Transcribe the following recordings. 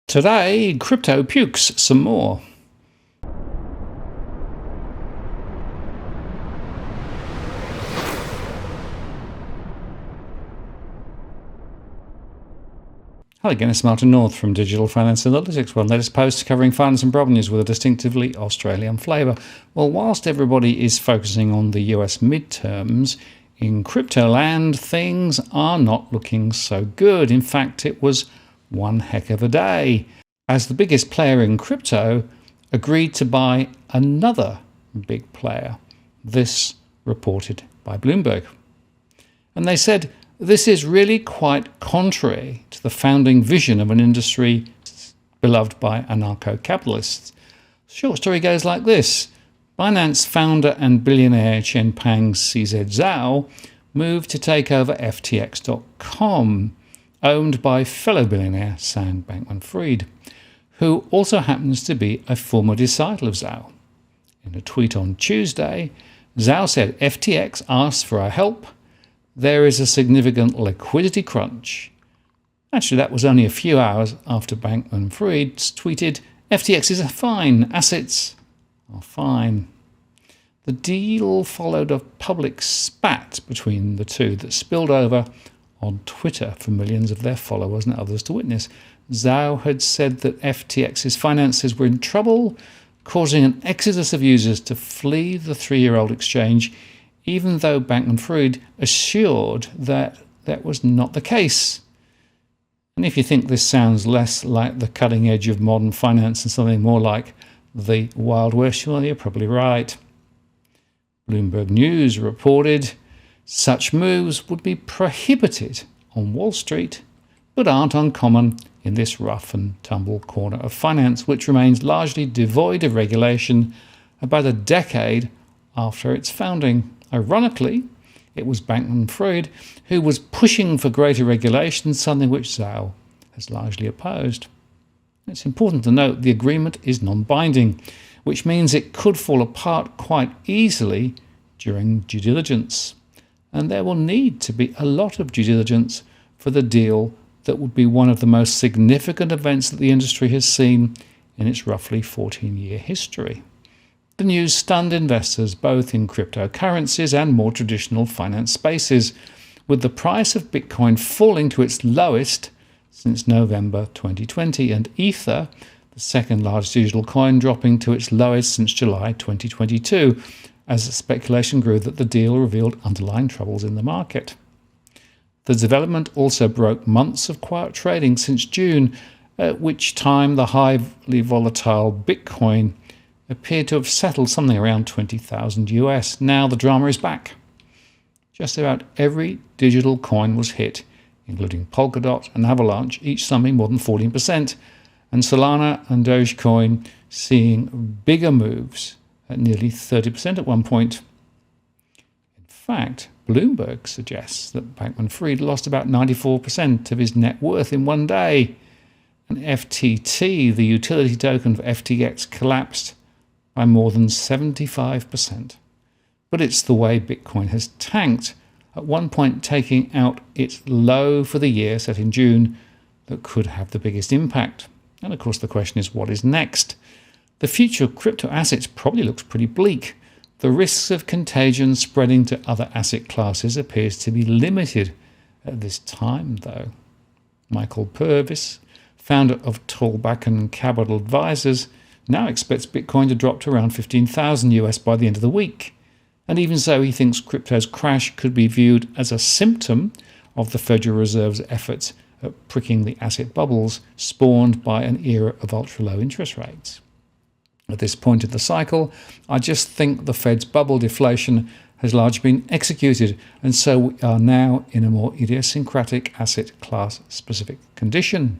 Today, crypto pukes some more. Hello again, it's Martin North from Digital Finance Analytics, one latest post covering finance and problem news with a distinctively Australian flavour. Well, whilst everybody is focusing on the US midterms, in crypto land things are not looking so good. In fact, it was one heck of a day, as the biggest player in crypto agreed to buy another big player. This reported by Bloomberg. And they said, this is really quite contrary to the founding vision of an industry beloved by anarcho-capitalists. Short story goes like this. Binance founder and billionaire Changpeng CZ Zhao moved to take over FTX.com, owned by fellow billionaire Sam Bankman-Fried, who also happens to be a former disciple of Zhao. In a tweet on Tuesday, Zhao said FTX asked for our help. There is a significant liquidity crunch. Actually, that was only a few hours after Bankman-Fried tweeted, FTX is fine, assets are fine. The deal followed a public spat between the two that spilled over on Twitter for millions of their followers and others to witness. Zhao had said that FTX's finances were in trouble, causing an exodus of users to flee the three-year-old exchange, even though Bankman-Fried assured that that was not the case. And if you think this sounds less like the cutting edge of modern finance and something more like the Wild West, well, you're probably right. Bloomberg News reported such moves would be prohibited on Wall Street, but aren't uncommon in this rough and tumble corner of finance, which remains largely devoid of regulation about a decade after its founding. Ironically, it was Bankman-Fried who was pushing for greater regulation, something which Zhao has largely opposed. It's important to note the agreement is non-binding, which means it could fall apart quite easily during due diligence. And there will need to be a lot of due diligence for the deal that would be one of the most significant events that the industry has seen in its roughly 14-year history. The news stunned investors both in cryptocurrencies and more traditional finance spaces, with the price of Bitcoin falling to its lowest since November 2020 and Ether, the second largest digital coin, dropping to its lowest since July 2022, as speculation grew that the deal revealed underlying troubles in the market. The development also broke months of quiet trading since June, at which time the highly volatile Bitcoin appeared to have settled something around 20,000 US. Now the drama is back. Just about every digital coin was hit, including Polkadot and Avalanche, each slumping more than 14%, and Solana and Dogecoin seeing bigger moves at nearly 30% at one point. In fact, Bloomberg suggests that Bankman-Fried lost about 94% of his net worth in one day, and FTT, the utility token for FTX, collapsed by more than 75%. But it's the way Bitcoin has tanked, at one point taking out its low for the year set in June, that could have the biggest impact. And of course the question is, what is next? The future of crypto assets probably looks pretty bleak. The risks of contagion spreading to other asset classes appears to be limited at this time, though. Michael Purvis, founder of Tallback Capital Advisors, now expects Bitcoin to drop to around 15,000 US by the end of the week. And even so, he thinks crypto's crash could be viewed as a symptom of the Federal Reserve's efforts at pricking the asset bubbles spawned by an era of ultra-low interest rates. At this point in the cycle, I just think the Fed's bubble deflation has largely been executed, and so we are now in a more idiosyncratic asset class-specific condition.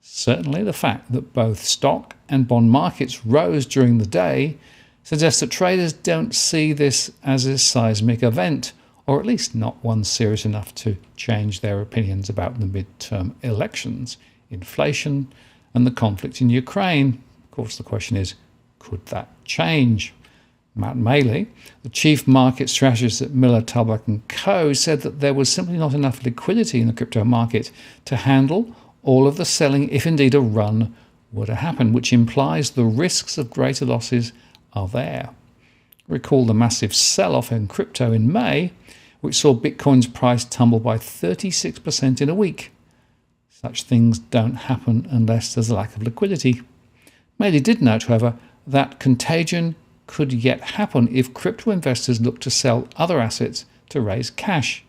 Certainly the fact that both stock and bond markets rose during the day suggests that traders don't see this as a seismic event, or at least not one serious enough to change their opinions about the midterm elections, inflation, and the conflict in Ukraine. Of course, the question is, could that change? Matt Maley, the chief market strategist at Miller Talbot & Co., said that there was simply not enough liquidity in the crypto market to handle all of the selling if indeed a run were to happen, which implies the risks of greater losses are there. Recall the massive sell-off in crypto in May, which saw Bitcoin's price tumble by 36% in a week. Such things don't happen unless there's a lack of liquidity. Maley did note, however, that contagion could yet happen if crypto investors look to sell other assets to raise cash.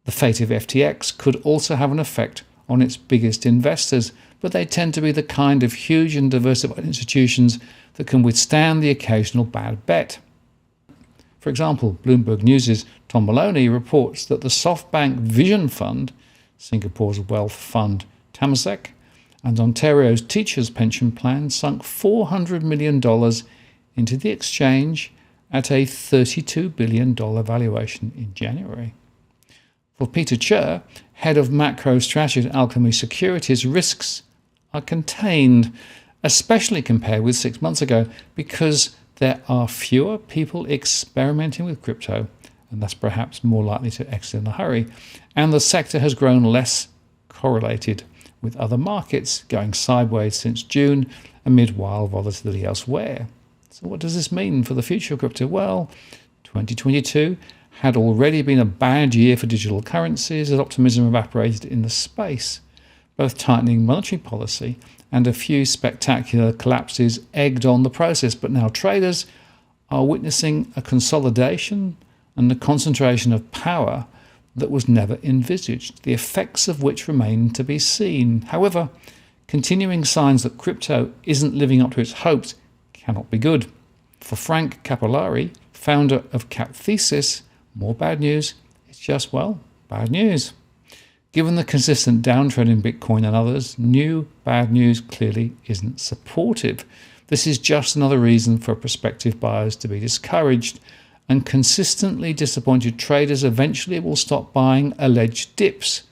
The fate of FTX could also have an effect on its biggest investors, but they tend to be the kind of huge and diversified institutions that can withstand the occasional bad bet. For example, Bloomberg News' Tom Maloney reports that the SoftBank Vision Fund, Singapore's wealth fund Temasek, and Ontario's teachers' pension plan sunk $400 million into the exchange at a $32 billion valuation in January. For Peter Cher, head of macro strategy at Alchemy Securities, risks are contained, especially compared with 6 months ago, because there are fewer people experimenting with crypto, and thus perhaps more likely to exit in a hurry, and the sector has grown less correlated with other markets, going sideways since June amid wild volatility elsewhere. So what does this mean for the future of crypto? Well, 2022 had already been a bad year for digital currencies as optimism evaporated in the space. Both tightening monetary policy and a few spectacular collapses egged on the process, but now traders are witnessing a consolidation and a concentration of power that was never envisaged, the effects of which remain to be seen. However, continuing signs that crypto isn't living up to its hopes cannot be good. For Frank Capillari, founder of Cap Thesis, more bad news is just, well, bad news. Given the consistent downtrend in Bitcoin and others, new bad news clearly isn't supportive. This is just another reason for prospective buyers to be discouraged, and consistently disappointed traders eventually will stop buying alleged dips,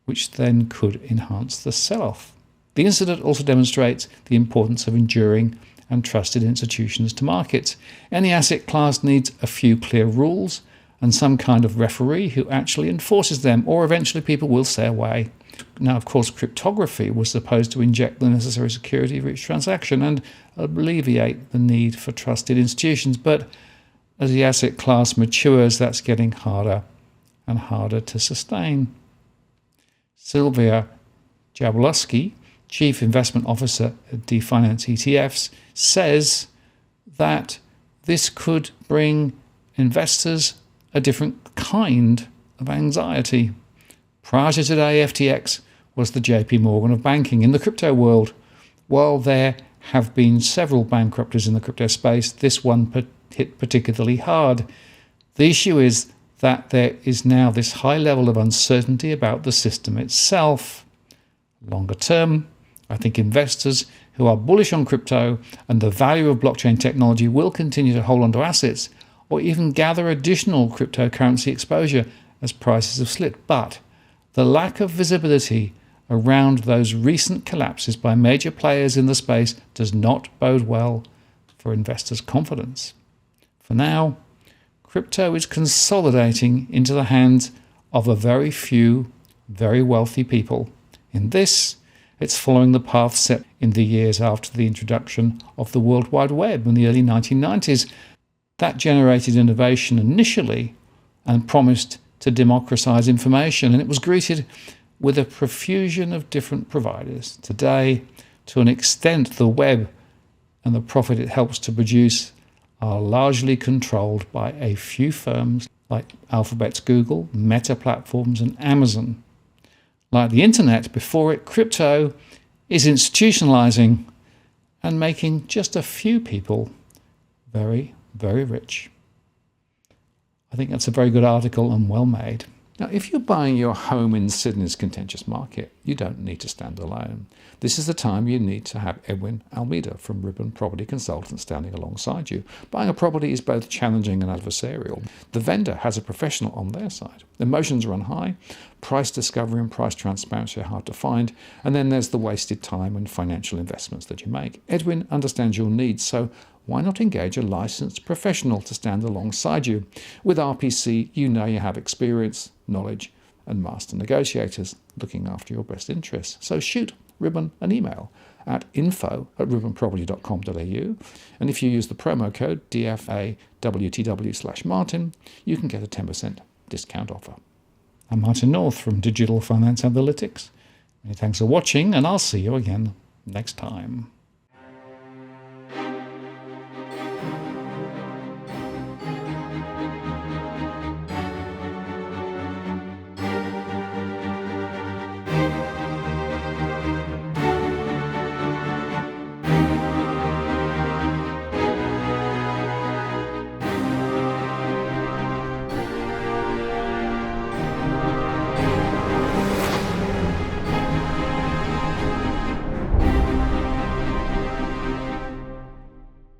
which then could enhance the sell-off. The incident also demonstrates the importance of enduring and trusted institutions to markets. Any asset class needs a few clear rules and some kind of referee who actually enforces them, or eventually people will stay away. Now, of course, cryptography was supposed to inject the necessary security for each transaction and alleviate the need for trusted institutions, but as the asset class matures, that's getting harder and harder to sustain. Sylvia Jablonski, Chief Investment Officer at Finance ETFs, says that this could bring investors a different kind of anxiety. Prior to today, FTX was the JP Morgan of banking in the crypto world. While there have been several bankruptcies in the crypto space, this one hit particularly hard. The issue is that there is now this high level of uncertainty about the system itself. Longer term, I think investors who are bullish on crypto and the value of blockchain technology will continue to hold onto assets or even gather additional cryptocurrency exposure as prices have slipped. But the lack of visibility around those recent collapses by major players in the space does not bode well for investors' confidence. For now, crypto is consolidating into the hands of a very few, very wealthy people. In this, it's following the path set in the years after the introduction of the World Wide Web in the early 1990s. That generated innovation initially and promised to democratize information, and it was greeted with a profusion of different providers. Today, to an extent, the web and the profit it helps to produce are largely controlled by a few firms like Alphabet's Google, Meta Platforms, and Amazon. Like the internet before it, crypto is institutionalizing and making just a few people very, very rich. I think that's a very good article and well made. Now, if you're buying your home in Sydney's contentious market, you don't need to stand alone. This is the time you need to have Edwin Almeida from Ribbon Property Consultants standing alongside you. Buying a property is both challenging and adversarial. The vendor has a professional on their side. Emotions run high, price discovery and price transparency are hard to find, and then there's the wasted time and financial investments that you make. Edwin understands your needs, so why not engage a licensed professional to stand alongside you? With RPC, you know you have experience, knowledge, and master negotiators looking after your best interests. So shoot Ribbon an email at info@ribbonproperty.com.au, and if you use the promo code DFAWTW/Martin, you can get a 10% discount offer. I'm Martin North from Digital Finance Analytics. Many thanks for watching, and I'll see you again next time.